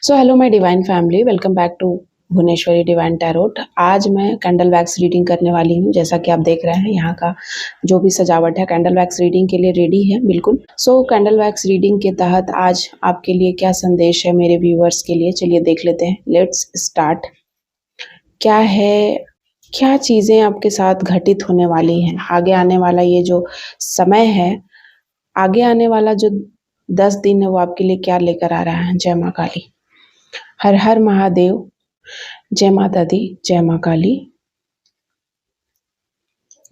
So hello my divine family, welcome back to Bhuvaneshwari divine tarot. आज मैं candle wax reading करने वाली हूँ। जैसा कि आप देख रहे हैं, यहाँ का जो भी सजावट है कैंडल वैक्स रीडिंग के लिए रेडी है बिल्कुल। सो कैंडल वैक्स रीडिंग के तहत आज आपके लिए क्या संदेश है मेरे व्यूअर्स के लिए, चलिए देख लेते हैं। Let's start. क्या है, क्या चीज़ें आपके साथ घटित होने वाली हैं आगे आने वाला ये जो समय है, आगे आने वाला जो 10 दिन है वो आपके लिए क्या लेकर आ रहा है। जय माँ काली, हर हर महादेव, जय माता दी, जय माँ काली।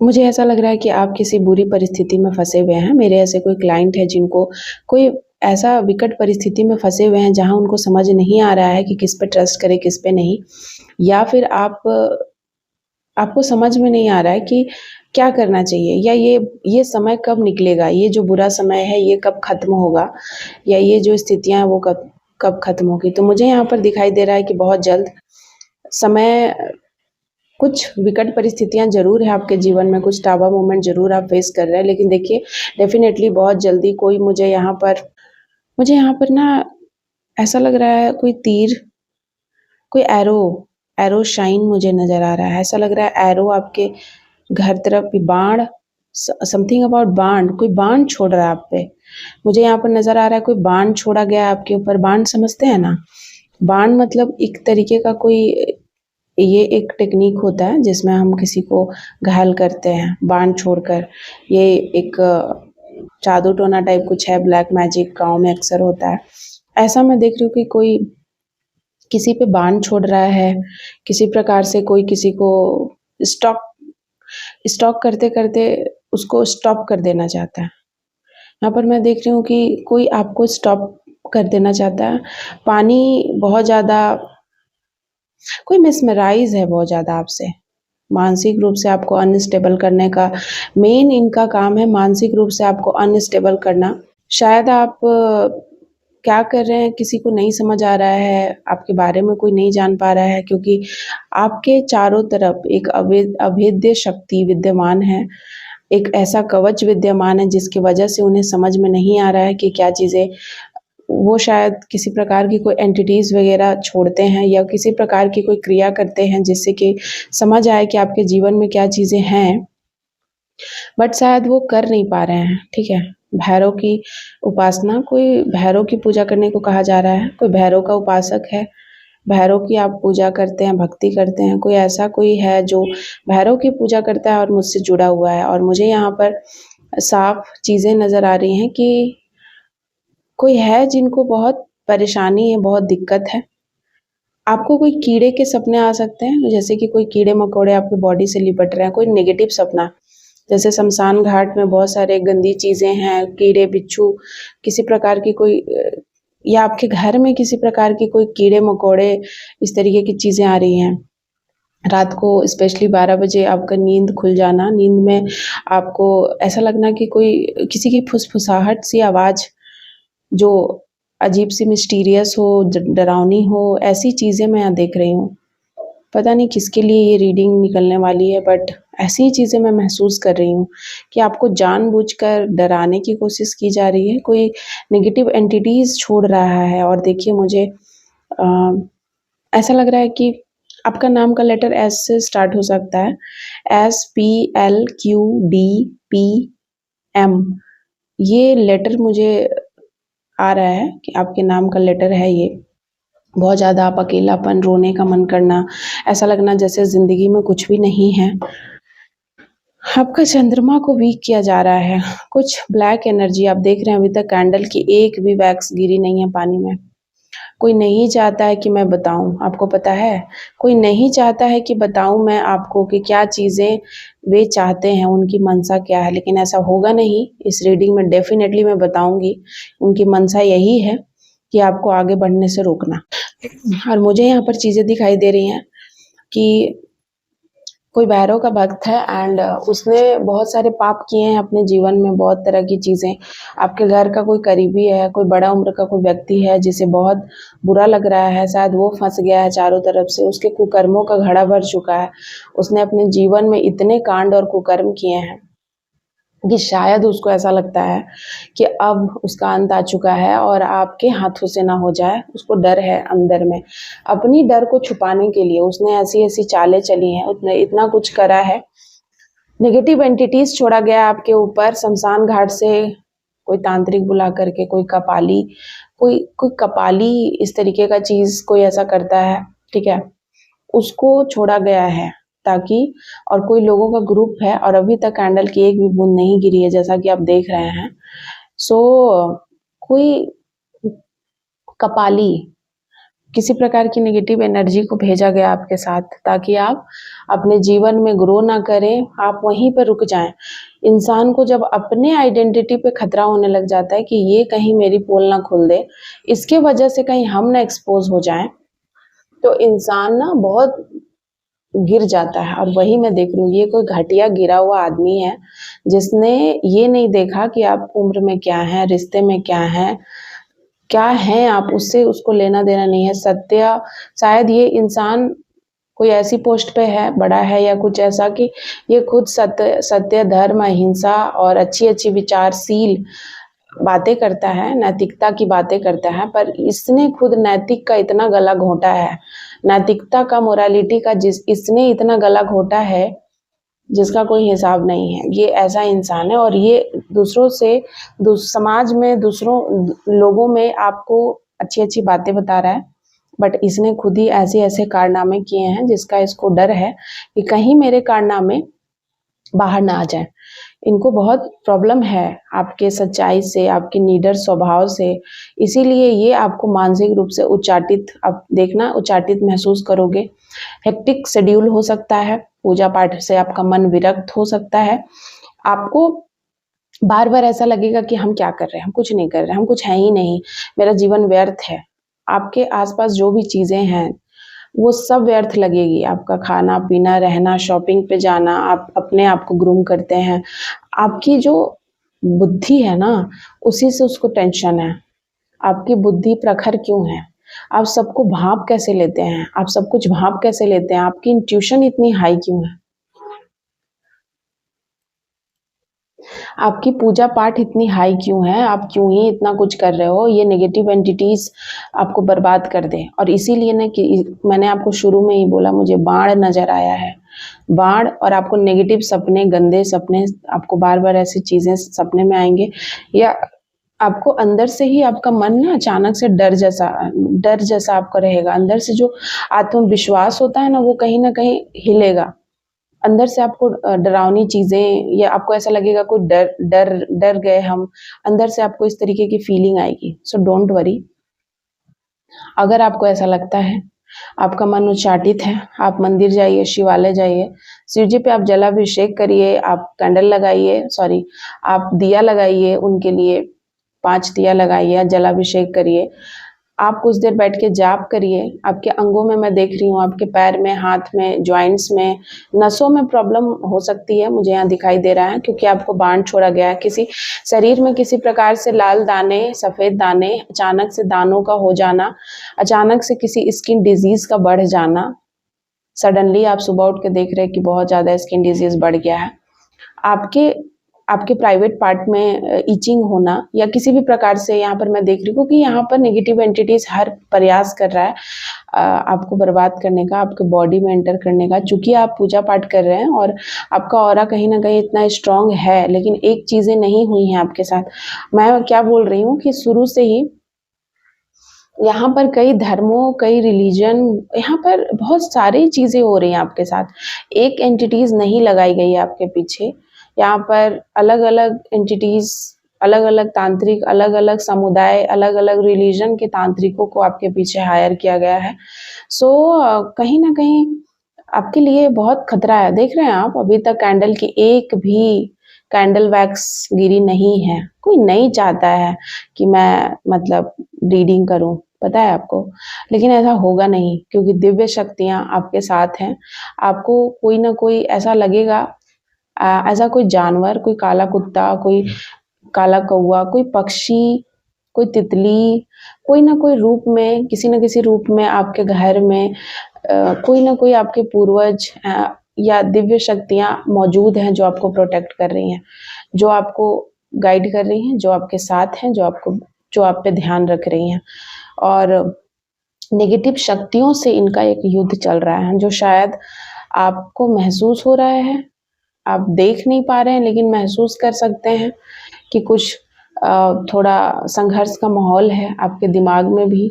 मुझे ऐसा लग रहा है कि आप किसी बुरी परिस्थिति में फंसे हुए हैं। मेरे ऐसे कोई क्लाइंट है जिनको कोई ऐसा विकट परिस्थिति में फंसे हुए हैं जहां उनको समझ नहीं आ रहा है कि किस पे ट्रस्ट करें किस पे नहीं, या फिर आपको समझ में नहीं आ रहा है कि क्या करना चाहिए, या ये समय कब निकलेगा, ये जो बुरा समय है ये कब खत्म होगा, या ये जो स्थितियां हैं वो कब कब खत्म होगी। तो मुझे यहाँ पर दिखाई दे रहा है कि बहुत जल्द समय, कुछ विकट परिस्थितियां ज़रूर है आपके जीवन में, कुछ टावा मोमेंट ज़रूर आप फेस कर रहे हैं, लेकिन देखिए डेफिनेटली बहुत जल्दी कोई मुझे यहाँ पर ना ऐसा लग रहा है कोई तीर, कोई एरो एरो शाइन मुझे नज़र आ रहा है। ऐसा लग रहा है एरो आपके घर तरफ भी, बाण, समथिंग अबाउट बाण, कोई बाण छोड़ रहा है आप पे। मुझे यहाँ पर नज़र आ रहा है कोई बाण छोड़ा गया है आपके ऊपर। बाण समझते हैं ना, बाण मतलब एक तरीके का कोई, ये एक टेक्निक होता है जिसमें हम किसी को घायल करते हैं बाण छोड़कर। ये एक जादू टोना टाइप कुछ है, ब्लैक मैजिक गाँव में अक्सर होता है। ऐसा मैं देख रही हूँ कि कोई किसी पे बाण छोड़ रहा है, किसी प्रकार से कोई किसी को स्टॉप स्टॉप करते करते उसको स्टॉप कर देना चाहता है। यहाँ पर मैं देख रही हूँ कि कोई आपको स्टॉप कर देना चाहता है। पानी बहुत ज़्यादा, कोई मिसमराइज है बहुत ज़्यादा आपसे, मानसिक रूप से आपको अनस्टेबल करने का मेन इनका काम है, मानसिक रूप से आपको अनस्टेबल करना। शायद आप क्या कर रहे हैं किसी को नहीं समझ आ रहा है, आपके बारे में कोई नहीं जान पा रहा है, क्योंकि आपके चारों तरफ एक अभेद्य शक्ति विद्यमान है, एक ऐसा कवच विद्यमान है जिसकी वजह से उन्हें समझ में नहीं आ रहा है कि क्या चीज़ें, वो शायद किसी प्रकार की कोई एंटिटीज़ वगैरह छोड़ते हैं या किसी प्रकार की कोई क्रिया करते हैं जिससे कि समझ आए कि आपके जीवन में क्या चीज़ें हैं, बट शायद वो कर नहीं पा रहे हैं। ठीक है, भैरव की उपासना, कोई भैरव की पूजा करने को कहा जा रहा है, कोई भैरव का उपासक है, भैरव की आप पूजा करते हैं, भक्ति करते हैं, कोई ऐसा कोई है जो भैरव की पूजा करता है और मुझसे जुड़ा हुआ है। और मुझे यहाँ पर साफ चीज़ें नज़र आ रही हैं कि कोई है जिनको बहुत परेशानी है, बहुत दिक्कत है। आपको कोई कीड़े के सपने आ सकते हैं, जैसे कि कोई कीड़े मकोड़े आपकी बॉडी से लिपट रहे हैं, कोई नेगेटिव सपना, जैसे शमशान घाट में बहुत सारे गंदी चीज़ें हैं, कीड़े बिच्छू, किसी प्रकार की कोई या आपके घर में किसी प्रकार की कोई कीड़े मकोड़े, इस तरीके की चीज़ें आ रही हैं। रात को स्पेशली 12 बजे आपका नींद खुल जाना, नींद में आपको ऐसा लगना कि कोई किसी की फुसफुसाहट सी आवाज़ जो अजीब सी मिस्टीरियस हो, डरावनी हो, ऐसी चीज़ें मैं यहाँ देख रही हूँ। पता नहीं किसके लिए ये रीडिंग निकलने वाली है, बट ऐसी ही चीज़ें मैं महसूस कर रही हूँ कि आपको जानबूझकर डराने की कोशिश की जा रही है, कोई नेगेटिव एंटिटीज़ छोड़ रहा है। और देखिए मुझे ऐसा लग रहा है कि आपका नाम का लेटर एस से स्टार्ट हो सकता है, SPLQDPM, ये लेटर मुझे आ रहा है कि आपके नाम का लेटर है ये। बहुत ज़्यादा आप अकेलापन, रोने का मन करना, ऐसा लगना जैसे ज़िंदगी में कुछ भी नहीं है। आपका चंद्रमा को वीक किया जा रहा है, कुछ ब्लैक एनर्जी आप देख रहे हैं। अभी तक कैंडल की एक भी वैक्स गिरी नहीं है पानी में। कोई नहीं चाहता है कि मैं बताऊं, आपको पता है, कोई नहीं चाहता है कि बताऊं मैं आपको कि क्या चीज़ें वे चाहते हैं, उनकी मनसा क्या है, लेकिन ऐसा होगा नहीं। इस रीडिंग में डेफिनेटली मैं बताऊंगी उनकी मनसा यही है कि आपको आगे बढ़ने से रोकना। और मुझे यहाँ पर चीज़ें दिखाई दे रही हैं कि कोई भैरव का भक्त है एंड उसने बहुत सारे पाप किए हैं अपने जीवन में, बहुत तरह की चीज़ें। आपके घर का कोई करीबी है, कोई बड़ा उम्र का कोई व्यक्ति है जिसे बहुत बुरा लग रहा है, शायद वो फंस गया है चारों तरफ से, उसके कुकर्मों का घड़ा भर चुका है, उसने अपने जीवन में इतने कांड और कुकर्म किए हैं। कि शायद उसको ऐसा लगता है कि अब उसका अंत आ चुका है और आपके हाथों से ना हो जाए, उसको डर है अंदर में। अपनी डर को छुपाने के लिए उसने ऐसी-ऐसी चालें चली हैं, उसने इतना कुछ करा है। नेगेटिव एंटिटीज़ छोड़ा गया आपके ऊपर शमशान घाट से, कोई तांत्रिक बुला करके, कोई कपाली इस तरीके का चीज़ कोई ऐसा करता है, ठीक है? उसको छोड़ा गया है ताकि, और कोई लोगों का ग्रुप है और अभी तक कैंडल की एक भी बूंद नहीं गिरी है जैसा कि आप देख रहे हैं। सो कोई कपाली किसी प्रकार की नेगेटिव एनर्जी को भेजा गया आपके साथ ताकि आप अपने जीवन में ग्रो ना करें, आप वहीं पर रुक जाएं। इंसान को जब अपने आइडेंटिटी पे खतरा होने लग जाता है कि ये कहीं मेरी पोल ना खुल दे, इसके वजह से कहीं हम ना एक्सपोज हो जाएं, तो इंसान ना बहुत गिर जाता है। और वही मैं देख रही हूँ, ये कोई घटिया गिरा हुआ आदमी है जिसने ये नहीं देखा कि आप उम्र में क्या है, रिश्ते में क्या हैं आप, उससे उसको लेना देना नहीं है। सत्य, शायद ये इंसान कोई ऐसी पोस्ट पे है, बड़ा है या कुछ ऐसा कि ये खुद सत्य, धर्म, अहिंसा और अच्छी-अच्छी विचारशील बातें करता है, नैतिकता की बातें करता है, पर इसने खुद नैतिक का इतना गला घोंटा है, नैतिकता का, मोरालिटी का इसने इतना गला घोंटा है जिसका कोई हिसाब नहीं है। ये ऐसा इंसान है और ये दूसरों से, समाज में दूसरों लोगों में आपको अच्छी-अच्छी बातें बता रहा है, बट इसने खुद ही ऐसे-ऐसे कारनामे किए हैं जिसका इसको डर है कि कहीं मेरे कारनामे बाहर ना आ जाए। इनको बहुत प्रॉब्लम है आपके सच्चाई से, आपके निडर स्वभाव से, इसीलिए ये आपको मानसिक रूप से उच्चाटित, आप देखना उच्चाटित महसूस करोगे। हेक्टिक शेड्यूल हो सकता है, पूजा पाठ से आपका मन विरक्त हो सकता है, आपको बार-बार ऐसा लगेगा कि हम क्या कर रहे हैं, हम कुछ नहीं कर रहे, हम कुछ हैं ही नहीं, मेरा जीवन व्यर्थ है। आपके आस-पास जो भी चीज़ें हैं वो सब व्यर्थ लगेगी। आपका खाना-पीना, रहना, शॉपिंग पे जाना, आप अपने आप को ग्रूम करते हैं। आपकी जो बुद्धि है ना, उसी से उसको टेंशन है। आपकी बुद्धि प्रखर क्यों है? आप सबको भाँप कैसे लेते हैं? आप सब कुछ भाँप कैसे लेते हैं? आपकी इंट्यूशन इतनी हाई क्यों है? आपकी पूजा पाठ इतनी हाई क्यों है? आप क्यों ही इतना कुछ कर रहे हो? ये नेगेटिव एंटिटीज़ आपको बर्बाद कर दें। और इसीलिए ना कि मैंने आपको शुरू में ही बोला, मुझे बाण नज़र आया है। बाण, और आपको नेगेटिव सपने, गंदे सपने, आपको बार-बार ऐसी चीज़ें सपने में आएँगे, या आपको अंदर से ही आपका मन ना अचानक से डर जैसा आपका रहेगा। अंदर से जो आत्मविश्वास होता है ना, वो कहीं न कहीं हिलेगा। अंदर से आपको डरावनी चीज़ें, या आपको ऐसा लगेगा कोई डर डर डर गए हम, अंदर से आपको इस तरीके की फीलिंग आएगी। सो डोंट वरी, अगर आपको ऐसा लगता है, आपका मन उच्चाटित है, आप मंदिर जाइए, शिवालय जाइए, शिव जी पे आप जलाभिषेक करिए, आप कैंडल लगाइए, सॉरी, आप दिया लगाइए उनके लिए, 5 दिया लगाइए, जलाभिषेक करिए। आप कुछ देर बैठ के जाप करिए। आपके अंगों में मैं देख रही हूँ, आपके पैर में, हाथ में, जॉइंट्स में, नसों में प्रॉब्लम हो सकती है, मुझे यहाँ दिखाई दे रहा है, क्योंकि आपको बाण छोड़ा गया है। किसी शरीर में किसी प्रकार से लाल दाने, सफ़ेद दाने, अचानक से दानों का हो जाना, अचानक से किसी स्किन डिजीज़ का बढ़ जाना, सडनली आप सुबह उठ के देख रहे हैं कि बहुत ज़्यादा स्किन डिजीज़ बढ़ गया है। आपके आपके प्राइवेट पार्ट में इचिंग होना, या किसी भी प्रकार से यहाँ पर मैं देख रही हूँ, क्योंकि यहाँ पर नेगेटिव एंटिटीज़ हर प्रयास कर रहा है आपको बर्बाद करने का, आपके बॉडी में एंटर करने का। चूँकि आप पूजा पाठ कर रहे हैं और आपका ऑरा कहीं न कहीं इतना स्ट्रॉन्ग है, लेकिन एक चीज़ें नहीं हुई हैं आपके साथ। मैं क्या बोल रही हूँ कि शुरू से ही यहाँ पर कई धर्मों, कई रिलीजन, यहाँ पर बहुत सारी चीज़ें हो रही हैं आपके साथ। एक एंटिटीज़ नहीं लगाई गई है आपके पीछे। यहाँ पर अलग-अलग एंटिटीज़, अलग-अलग तांत्रिक, अलग-अलग समुदाय, अलग-अलग रिलीजन के तांत्रिकों को आपके पीछे हायर किया गया है। सो कहीं न कहीं आपके लिए बहुत खतरा है। देख रहे हैं आप, अभी तक कैंडल की एक भी कैंडल वैक्स गिरी नहीं है। कोई नहीं चाहता है कि मैं मतलब रीडिंग करूँ, पता है आपको? लेकिन ऐसा होगा नहीं, क्योंकि दिव्य शक्तियाँ आपके साथ हैं। आपको कोई न कोई ऐसा लगेगा, ऐसा कोई जानवर, कोई काला कुत्ता, कोई काला कौवा, कोई पक्षी, कोई तितली, कोई न कोई रूप में, किसी न किसी रूप में आपके घर में कोई न कोई आपके पूर्वज या दिव्य शक्तियाँ मौजूद हैं जो आपको प्रोटेक्ट कर रही हैं, जो आपको गाइड कर रही हैं, जो आपके साथ हैं, जो आप पे ध्यान रख रही हैं। और नेगेटिव शक्तियों से इनका एक युद्ध चल रहा है जो शायद आपको महसूस हो रहा है, आप देख नहीं पा रहे हैं लेकिन महसूस कर सकते हैं कि कुछ थोड़ा संघर्ष का माहौल है आपके दिमाग में भी।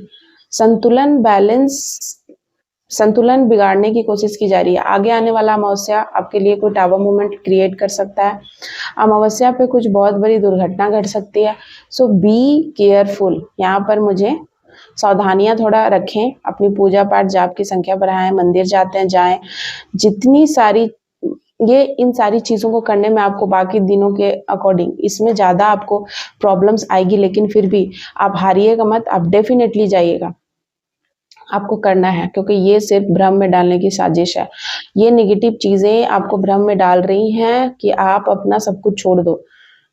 संतुलन बिगाड़ने की कोशिश की जा रही है। आगे आने वाला अमावस्या आपके लिए कोई टावर मूवमेंट क्रिएट कर सकता है। अमावस्या पे कुछ बहुत बड़ी दुर्घटना घट सकती है। सो बी केयरफुल। यहाँ पर मुझे सावधानियां थोड़ा रखें, अपनी पूजा पाठ जाप की संख्या बढ़ाएं, मंदिर जाते हैं जाएं। जितनी सारी इन सारी चीज़ों को करने में आपको बाकी दिनों के अकॉर्डिंग इसमें ज़्यादा आपको प्रॉब्लम्स आएगी, लेकिन फिर भी आप हारिएगा मत, आप डेफिनेटली जाइएगा। आपको करना है क्योंकि ये सिर्फ भ्रम में डालने की साजिश है। ये नेगेटिव चीज़ें आपको भ्रम में डाल रही हैं कि आप अपना सब कुछ छोड़ दो,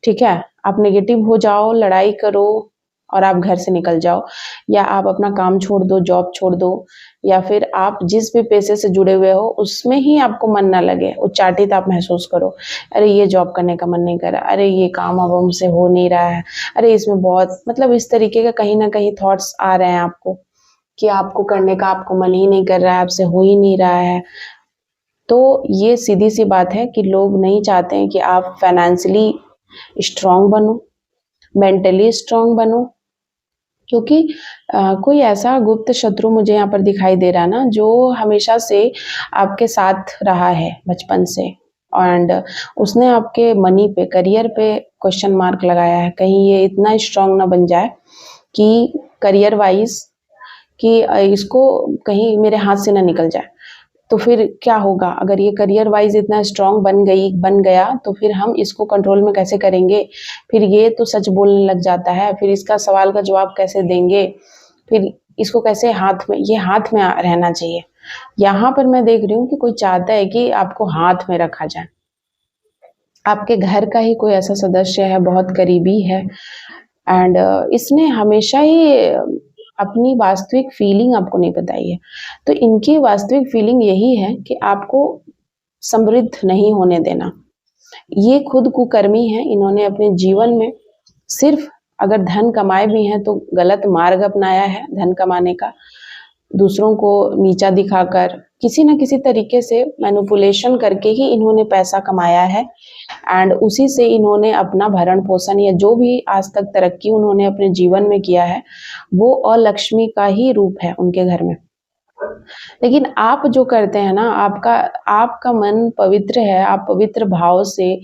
ठीक है? आप नेगेटिव हो जाओ, लड़ाई करो और आप घर से निकल जाओ, या आप अपना काम छोड़ दो, जॉब छोड़ दो, या फिर आप जिस भी पेशे से जुड़े हुए हो उसमें ही आपको मन ना लगे, उच्चाटित आप महसूस करो, अरे ये जॉब करने का मन नहीं कर रहा, अरे ये काम अब हमसे हो नहीं रहा है, अरे इसमें बहुत मतलब इस तरीके का कहीं ना कहीं थॉट्स आ रहे हैं आपको कि आपको करने का आपको मन ही नहीं कर रहा है, आपसे हो ही नहीं रहा है। तो ये सीधी सी बात है कि लोग नहीं चाहते हैं कि आप फाइनेंशियली स्ट्रांग बनो, मेंटली स्ट्रांग बनो, क्योंकि कोई ऐसा गुप्त शत्रु मुझे यहाँ पर दिखाई दे रहा है ना, जो हमेशा से आपके साथ रहा है बचपन से, एंड उसने आपके मनी पे, करियर पे क्वेश्चन मार्क लगाया है। कहीं ये इतना स्ट्रांग ना बन जाए कि करियर वाइज कि इसको कहीं मेरे हाथ से ना निकल जाए। तो फिर क्या होगा अगर ये करियर वाइज इतना स्ट्रांग बन गया तो फिर हम इसको कंट्रोल में कैसे करेंगे? फिर ये तो सच बोलने लग जाता है, फिर इसका सवाल का जवाब कैसे देंगे? फिर इसको कैसे हाथ में रहना चाहिए। यहाँ पर मैं देख रही हूँ कि कोई चाहता है कि आपको हाथ में रखा जाए। आपके घर का ही कोई ऐसा सदस्य है, बहुत करीबी है, एंड इसने हमेशा ही अपनी वास्तविक फीलिंग आपको नहीं बताई है। तो इनकी वास्तविक फीलिंग यही है कि आपको समृद्ध नहीं होने देना। ये खुद कुकर्मी है, इन्होंने अपने जीवन में सिर्फ अगर धन कमाए भी हैं तो गलत मार्ग अपनाया है धन कमाने का, दूसरों को नीचा दिखाकर किसी न किसी तरीके से मैनिपुलेशन करके ही इन्होंने पैसा कमाया है, एंड उसी से इन्होंने अपना भरण पोषण या जो भी आज तक तरक्की उन्होंने अपने जीवन में किया है वो अलक्ष्मी का ही रूप है उनके घर में। लेकिन आप जो करते हैं ना, आपका मन पवित्र है, आप पवित्र भाव से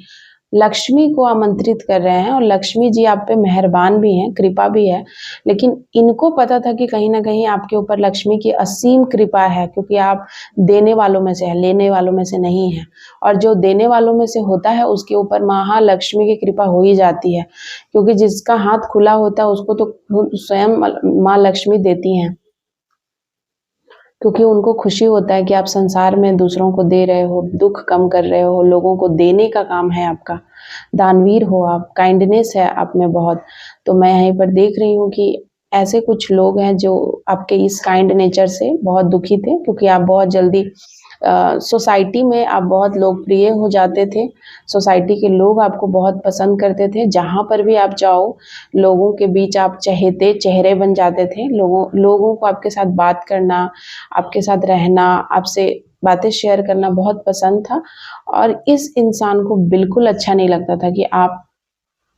लक्ष्मी को आमंत्रित कर रहे हैं और लक्ष्मी जी आप पे मेहरबान भी हैं, कृपा भी है। लेकिन इनको पता था कि कहीं ना कहीं आपके ऊपर लक्ष्मी की असीम कृपा है, क्योंकि आप देने वालों में से है, लेने वालों में से नहीं है। और जो देने वालों में से होता है उसके ऊपर महालक्ष्मी की कृपा हो ही जाती है, क्योंकि जिसका हाथ खुला होता है उसको तो स्वयं माँ लक्ष्मी देती हैं, क्योंकि उनको खुशी होता है कि आप संसार में दूसरों को दे रहे हो, दुख कम कर रहे हो, लोगों को देने का काम है आपका, दानवीर हो आप, काइंडनेस है आप में बहुत। तो मैं यहीं पर देख रही हूँ कि ऐसे कुछ लोग हैं जो आपके इस काइंड नेचर से बहुत दुखी थे, क्योंकि आप बहुत जल्दी सोसाइटी में आप बहुत लोकप्रिय हो जाते थे, सोसाइटी के लोग आपको बहुत पसंद करते थे, जहाँ पर भी आप जाओ लोगों के बीच आप चहेते चेहरे बन जाते थे। लोगों को आपके साथ बात करना, आपके साथ रहना, आपसे बातें शेयर करना बहुत पसंद था। और इस इंसान को बिल्कुल अच्छा नहीं लगता था कि आप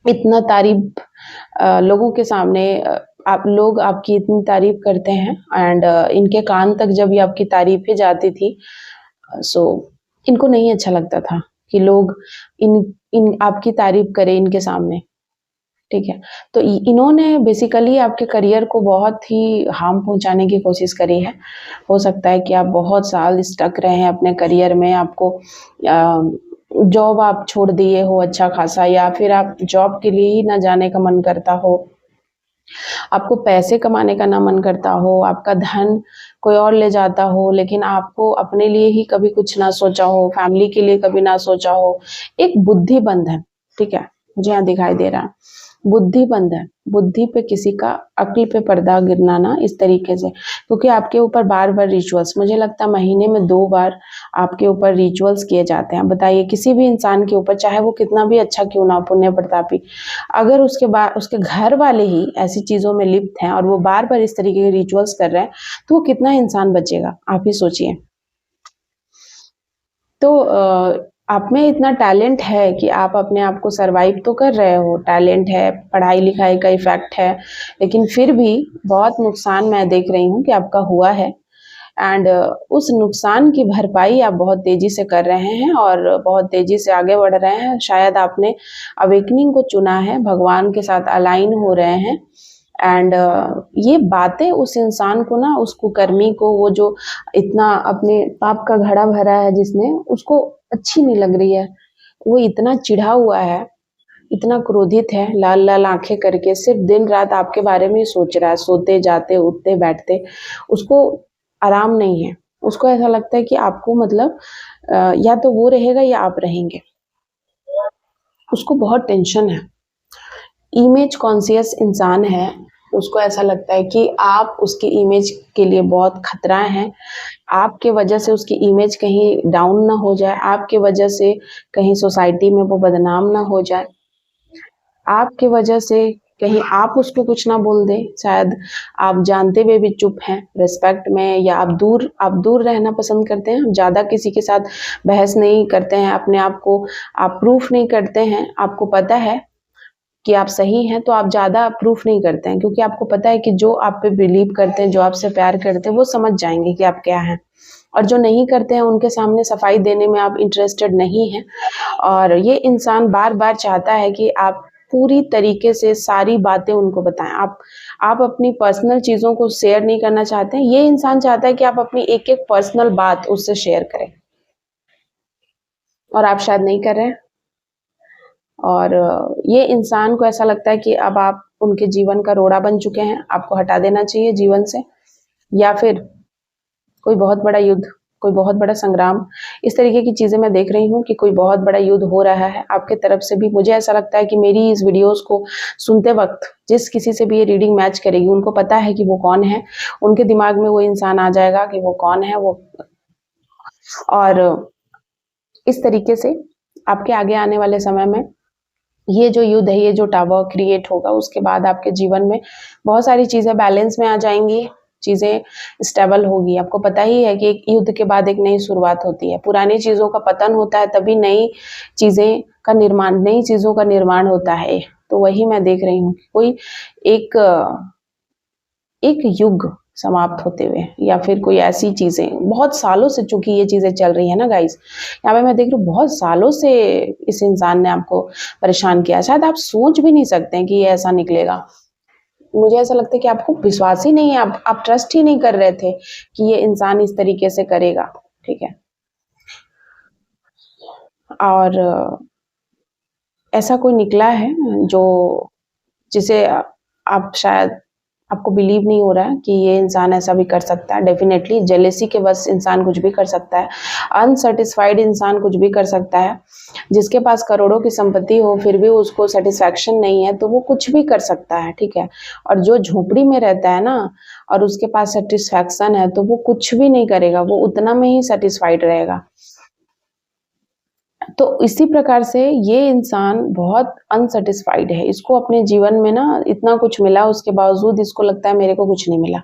इतना तारीफ लोगों के सामने आप लोग आपकी इतनी तारीफ करते हैं, एंड इनके कान तक जब ये आपकी तारीफें जाती थी, सो इनको नहीं अच्छा लगता था कि लोग इन इन आपकी तारीफ करें इनके सामने, ठीक है? तो इन्होंने बेसिकली आपके करियर को बहुत ही हार्म पहुंचाने की कोशिश करी है। हो सकता है कि आप बहुत साल स्टक रहे हैं अपने करियर में, आपको जॉब आप छोड़ दिए हो अच्छा खासा, या फिर आप जॉब के लिए ही ना जाने का मन करता हो, आपको पैसे कमाने का ना मन करता हो, आपका धन कोई और ले जाता हो, लेकिन आपको अपने लिए ही कभी कुछ ना सोचा हो, फैमिली के लिए कभी ना सोचा हो। एक बुद्धि बंधन, ठीक है? मुझे यहाँ दिखाई दे रहा है। बुद्धि बंद है, बुद्धि पे किसी का, अक्ल पे पर्दा गिरना ना इस तरीके से, क्योंकि आपके ऊपर बार बार रिचुअल्स, मुझे लगता है महीने में 2 बार आपके ऊपर रिचुअल्स किए जाते हैं। बताइए किसी भी इंसान के ऊपर, चाहे वो कितना भी अच्छा क्यों ना, पुण्य प्रतापी, अगर उसके बाद उसके घर वाले ही ऐसी चीजों में लिप्त हैं और वो बार बार इस तरीके के रिचुअल्स कर रहे हैं, तो वो कितना इंसान बचेगा, आप ही सोचिए। तो आप में इतना टैलेंट है कि आप अपने आप को सरवाइव तो कर रहे हो, टैलेंट है, पढ़ाई लिखाई का इफेक्ट है, लेकिन फिर भी बहुत नुकसान मैं देख रही हूँ कि आपका हुआ है। एंड उस नुकसान की भरपाई आप बहुत तेजी से कर रहे हैं और बहुत तेजी से आगे बढ़ रहे हैं। शायद आपने अवेकनिंग को चुना है, भगवान के साथ अलाइन हो रहे हैं। एंड ये बातें उस इंसान को ना, उस कुकर्मी को, वो जो इतना अपने पाप का घड़ा भरा है जिसने, उसको अच्छी नहीं लग रही है। वो इतना चिढ़ा हुआ है, इतना क्रोधित है, लाल लाल आंखें करके सिर्फ दिन रात आपके बारे में ही सोच रहा है, सोते जाते उठते बैठते उसको आराम नहीं है। उसको ऐसा लगता है कि आपको मतलब या तो वो रहेगा या आप रहेंगे। उसको बहुत टेंशन है, इमेज कॉन्शियस इंसान है। उसको ऐसा लगता है कि आप उसकी इमेज के लिए बहुत खतरा है, आपके वजह से उसकी इमेज कहीं डाउन ना हो जाए, आपके वजह से कहीं सोसाइटी में वो बदनाम ना हो जाए, आपके वजह से कहीं आप उसको कुछ ना बोल दें। शायद आप जानते हुए भी चुप हैं रिस्पेक्ट में, या आप दूर रहना पसंद करते हैं, ज़्यादा किसी के साथ बहस नहीं करते हैं, अपने आप को आप प्रूफ नहीं करते हैं। आपको पता है कि आप सही हैं, तो आप ज़्यादा प्रूफ नहीं करते हैं, क्योंकि आपको पता है कि जो आप पे बिलीव करते हैं, जो आपसे प्यार करते हैं, वो समझ जाएंगे कि आप क्या हैं। और जो नहीं करते हैं उनके सामने सफाई देने में आप इंटरेस्टेड नहीं हैं। और ये इंसान बार बार चाहता है कि आप पूरी तरीके से सारी बातें उनको बताएं। आप अपनी पर्सनल चीज़ों को शेयर नहीं करना चाहते हैं, ये इंसान चाहता है कि आप अपनी एक एक पर्सनल बात उससे शेयर करें, और आप शायद नहीं कर रहे हैं। और ये इंसान को ऐसा लगता है कि अब आप उनके जीवन का रोड़ा बन चुके हैं, आपको हटा देना चाहिए जीवन से, या फिर कोई बहुत बड़ा युद्ध, कोई बहुत बड़ा संग्राम, इस तरीके की चीज़ें मैं देख रही हूँ कि कोई बहुत बड़ा युद्ध हो रहा है आपके तरफ से भी। मुझे ऐसा लगता है कि मेरी इस वीडियोस को सुनते वक्त जिस किसी से भी ये रीडिंग मैच करेगी, उनको पता है कि वो कौन है, उनके दिमाग में वो इंसान आ जाएगा कि वो कौन है वो। और इस तरीके से आपके आगे आने वाले समय में ये जो युद्ध है, ये जो टावर क्रिएट होगा, उसके बाद आपके जीवन में बहुत सारी चीज़ें बैलेंस में आ जाएंगी, चीज़ें स्टेबल होगी। आपको पता ही है कि एक युद्ध के बाद एक नई शुरुआत होती है, पुरानी चीज़ों का पतन होता है, तभी नई चीज़ें का निर्माण, नई चीज़ों का निर्माण होता है। तो वही मैं देख रही हूँ, कोई एक एक युग समाप्त होते हुए, या फिर कोई ऐसी चीज़ें बहुत सालों से, चूंकि ये चीज़ें चल रही है ना गाइस, यहाँ पे मैं देख रही हूँ बहुत सालों से इस इंसान ने आपको परेशान किया। शायद आप सोच भी नहीं सकते हैं कि ये ऐसा निकलेगा। मुझे ऐसा लगता है कि आपको विश्वास ही नहीं है, आप ट्रस्ट ही नहीं कर रहे थे कि ये इंसान इस तरीके से करेगा। ठीक है। और ऐसा कोई निकला है जो, जिसे आप शायद, आपको बिलीव नहीं हो रहा है कि ये इंसान ऐसा भी कर सकता है। डेफिनेटली जेलेसी के बस इंसान कुछ भी कर सकता है, अनसेटिस्फाइड इंसान कुछ भी कर सकता है। जिसके पास करोड़ों की संपत्ति हो फिर भी उसको सेटिस्फैक्शन नहीं है, तो वो कुछ भी कर सकता है। ठीक है। और जो झोपड़ी में रहता है ना, और उसके पास सेटिस्फैक्शन है, तो वो कुछ भी नहीं करेगा, वो उतना में ही सेटिस्फाइड रहेगा। तो इसी प्रकार से ये इंसान बहुत अनसेटिस्फाइड है। इसको अपने जीवन में ना इतना कुछ मिला, उसके बावजूद इसको लगता है मेरे को कुछ नहीं मिला,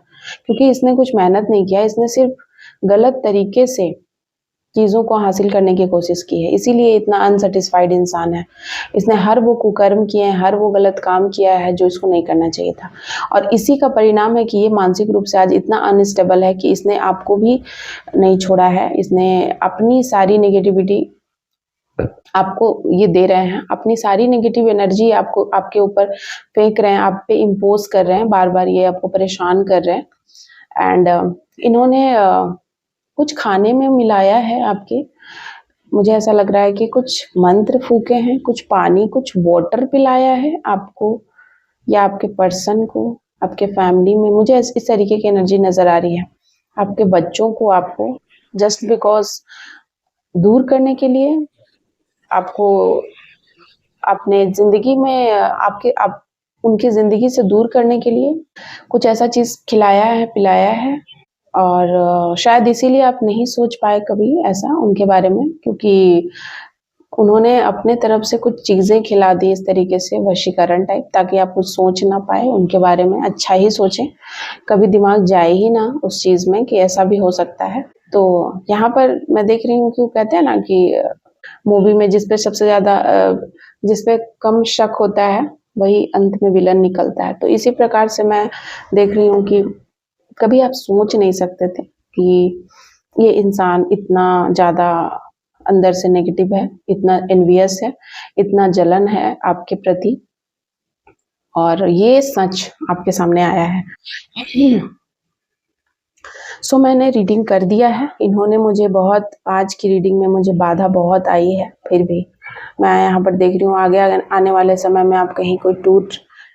क्योंकि इसने कुछ मेहनत नहीं किया, इसने सिर्फ गलत तरीके से चीज़ों को हासिल करने की कोशिश की है, इसीलिए इतना अनसेटिस्फाइड इंसान है। इसने हर वो कुकर्म किए हैं, हर वो गलत काम किया है जो इसको नहीं करना चाहिए था, और इसी का परिणाम है कि ये मानसिक रूप से आज इतना अनस्टेबल है कि इसने आपको भी नहीं छोड़ा है। इसने अपनी सारी नेगेटिविटी आपको ये दे रहे हैं, अपनी सारी नेगेटिव एनर्जी आपको, आपके ऊपर फेंक रहे हैं, आप पे इम्पोज कर रहे हैं, बार बार ये आपको परेशान कर रहे हैं। एंड इन्होंने कुछ खाने में मिलाया है आपके, मुझे ऐसा लग रहा है कि कुछ मंत्र फूके हैं, कुछ पानी, कुछ वाटर पिलाया है आपको, या आपके पर्सन को, आपके फैमिली में। मुझे इस तरीके की एनर्जी नजर आ रही है। आपके बच्चों को आपको जस्ट बिकॉज दूर करने के लिए आपको अपने ज़िंदगी में आपके आप उनकी ज़िंदगी से दूर करने के लिए कुछ ऐसा चीज़ खिलाया है, पिलाया है और शायद इसीलिए आप नहीं सोच पाए कभी ऐसा उनके बारे में, क्योंकि उन्होंने अपने तरफ से कुछ चीज़ें खिला दी इस तरीके से वशीकरण टाइप, ताकि आप कुछ सोच ना पाए उनके बारे में, अच्छा ही सोचें, कभी दिमाग जाए ही ना उस चीज़ में कि ऐसा भी हो सकता है। तो यहाँ पर मैं देख रही हूँ कि वो कहते हैं ना कि मूवी में जिस पे कम शक होता है वही अंत में विलन निकलता है। तो इसी प्रकार से मैं देख रही हूँ कि कभी आप सोच नहीं सकते थे कि ये इंसान इतना ज़्यादा अंदर से नेगेटिव है, इतना एनवियस है, इतना जलन है आपके प्रति, और ये सच आपके सामने आया है। सो मैंने रीडिंग कर दिया है। इन्होंने मुझे बहुत, आज की रीडिंग में मुझे बाधा बहुत आई है, फिर भी मैं यहाँ पर देख रही हूँ आगे आने वाले समय में आप कहीं कोई टूर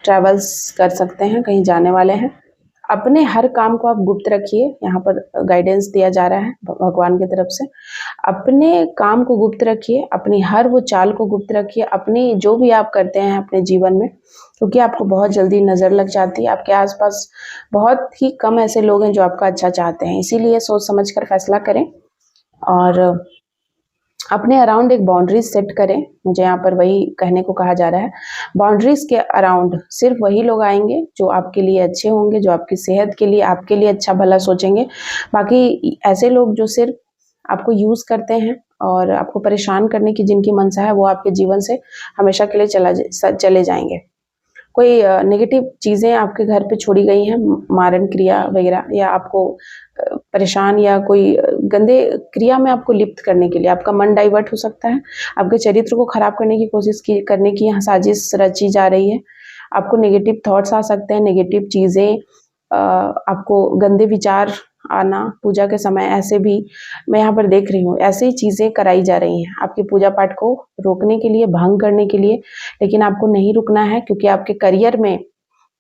ट्रैवल्स कर सकते हैं, कहीं जाने वाले हैं। अपने हर काम को आप गुप्त रखिए, यहाँ पर गाइडेंस दिया जा रहा है भगवान की तरफ से। अपने काम को गुप्त रखिए, अपनी हर वो चाल को गुप्त रखिए, अपनी जो भी आप करते हैं अपने जीवन में, क्योंकि आपको बहुत जल्दी नज़र लग जाती है। आपके आसपास बहुत ही कम ऐसे लोग हैं जो आपका अच्छा चाहते हैं, इसीलिए सोच समझ कर फैसला करें और अपने अराउंड एक बाउंड्रीज सेट करें। मुझे यहाँ पर वही कहने को कहा जा रहा है, बाउंड्रीज के अराउंड सिर्फ वही लोग आएंगे जो आपके लिए अच्छे होंगे, जो आपकी सेहत के लिए, आपके लिए अच्छा भला सोचेंगे। बाकी ऐसे लोग जो सिर्फ आपको यूज़ करते हैं और आपको परेशान करने की जिनकी मंशा है, वो आपके जीवन से हमेशा के लिए चले जाएंगे। कोई नेगेटिव चीज़ें आपके घर पे छोड़ी गई हैं, मारण क्रिया वगैरह, या आपको परेशान या कोई गंदे क्रिया में आपको लिप्त करने के लिए, आपका मन डाइवर्ट हो सकता है, आपके चरित्र को खराब करने की करने की यहाँ साजिश रची जा रही है। आपको नेगेटिव थॉट्स आ सकते हैं, नेगेटिव चीज़ें, आपको गंदे विचार आना पूजा के समय, ऐसे भी मैं यहाँ पर देख रही हूँ, ऐसे ही चीज़ें कराई जा रही हैं आपकी पूजा पाठ को रोकने के लिए, भंग करने के लिए। लेकिन आपको नहीं रुकना है, क्योंकि आपके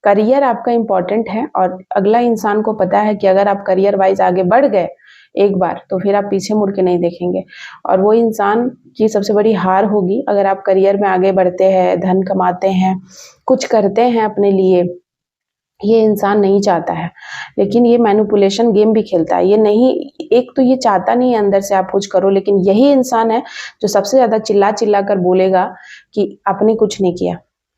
करियर आपका इम्पोर्टेंट है और अगला इंसान को पता है कि अगर आप करियर वाइज आगे बढ़ गए एक बार, तो फिर आप पीछे मुड़ के नहीं देखेंगे, और वो इंसान की सबसे बड़ी हार होगी अगर आप करियर में आगे बढ़ते हैं, धन कमाते हैं, कुछ करते हैं अपने लिए। ये इंसान नहीं चाहता है, लेकिन ये मैनिपुलेशन गेम भी खेलता है। ये नहीं, एक तो ये चाहता नहीं है अंदर से आप कुछ करो, लेकिन यही इंसान है जो सबसे ज़्यादा चिल्ला चिल्ला कर बोलेगा कि आपने कुछ नहीं किया,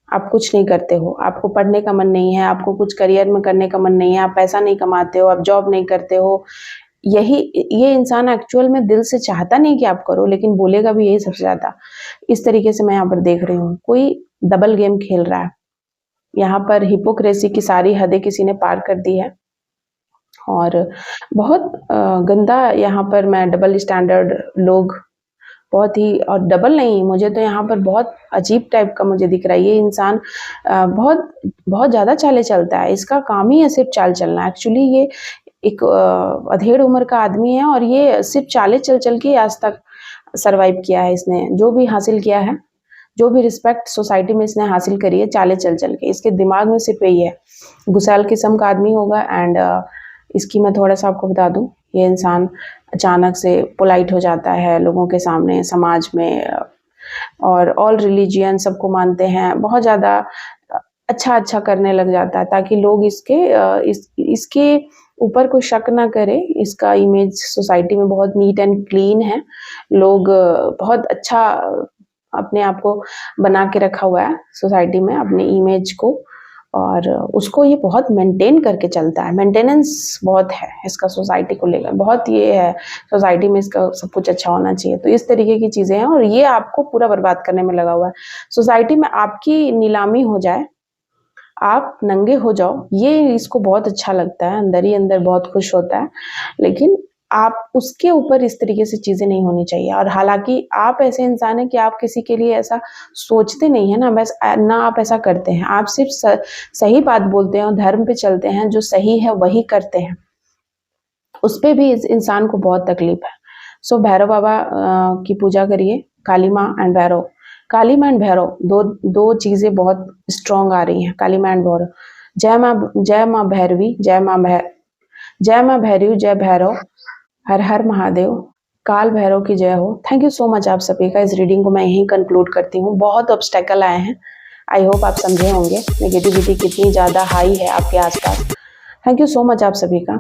आप कुछ नहीं करते हो, आपको पढ़ने का मन नहीं है, आपको कुछ करियर में करने का मन नहीं है, आप पैसा नहीं कमाते हो, आप जॉब नहीं करते हो। ये इंसान एक्चुअल में दिल से चाहता नहीं कि आप करो, लेकिन बोलेगा भी यही सबसे ज़्यादा। इस तरीके से मैं यहाँ पर देख रही हूँ, कोई डबल गेम खेल रहा है। यहाँ पर हिपोक्रेसी की सारी हदें किसी ने पार कर दी है, और बहुत गंदा यहाँ पर मैं डबल स्टैंडर्ड लोग, बहुत ही, और डबल नहीं, मुझे तो यहाँ पर बहुत अजीब टाइप का मुझे दिख रहा है। ये इंसान बहुत बहुत ज़्यादा चालें चलता है, इसका काम ही है सिर्फ चाल चलना। एक्चुअली ये एक अधेड़ उम्र का आदमी है, और ये सिर्फ चालें चल चल के आज तक सरवाइव किया है। इसने जो भी हासिल किया है, जो भी रिस्पेक्ट सोसाइटी में इसने हासिल करी है, चाले चल चल के, इसके दिमाग में सिर्फ यही है। गुस्सैल किस्म का आदमी होगा। एंड इसकी मैं थोड़ा सा आपको बता दूं, ये इंसान अचानक से पोलाइट हो जाता है लोगों के सामने, समाज में, और ऑल रिलीजियन सबको मानते हैं, बहुत ज़्यादा अच्छा करने लग जाता है, ताकि लोग इसके ऊपर कोई शक ना करे। इसका इमेज सोसाइटी में बहुत नीट एंड क्लीन है, लोग बहुत अच्छा अपने आप को बना के रखा हुआ है सोसाइटी में, अपने इमेज को, और उसको ये बहुत मेंटेन करके चलता है। मेंटेनेंस बहुत है इसका सोसाइटी को लेकर, बहुत ये है सोसाइटी में इसका सब कुछ अच्छा होना चाहिए। तो इस तरीके की चीज़ें हैं, और ये आपको पूरा बर्बाद करने में लगा हुआ है। सोसाइटी में आपकी नीलामी हो जाए, आप नंगे हो जाओ, ये इसको बहुत अच्छा लगता है, अंदर ही अंदर बहुत खुश होता है। लेकिन आप उसके ऊपर इस तरीके से चीज़ें नहीं होनी चाहिए। और हालांकि आप ऐसे इंसान हैं कि आप किसी के लिए ऐसा सोचते नहीं है ना, बस ना आप ऐसा करते हैं, आप सिर्फ सही बात बोलते हैं और धर्म पे चलते हैं, जो सही है वही करते हैं। उस पर भी इस इंसान को बहुत तकलीफ है। सो भैरव बाबा की पूजा करिए, काली माँ एंड भैरव। काली माँ एंड भैरव दो चीज़ें बहुत स्ट्रॉन्ग आ रही हैं, काली माँ एंड भैरव। जय माँ भैरवी, जय माँ भैरवी, जय भैरव, हर हर महादेव। काल भैरव की जय हो। थैंक यू सो मच आप सभी का। इस रीडिंग को मैं यहीं कंक्लूड करती हूँ। बहुत ऑब्स्टेकल आए हैं, आई होप आप समझे होंगे नेगेटिविटी कितनी ज़्यादा हाई है आपके आसपास। थैंक यू सो मच आप सभी का।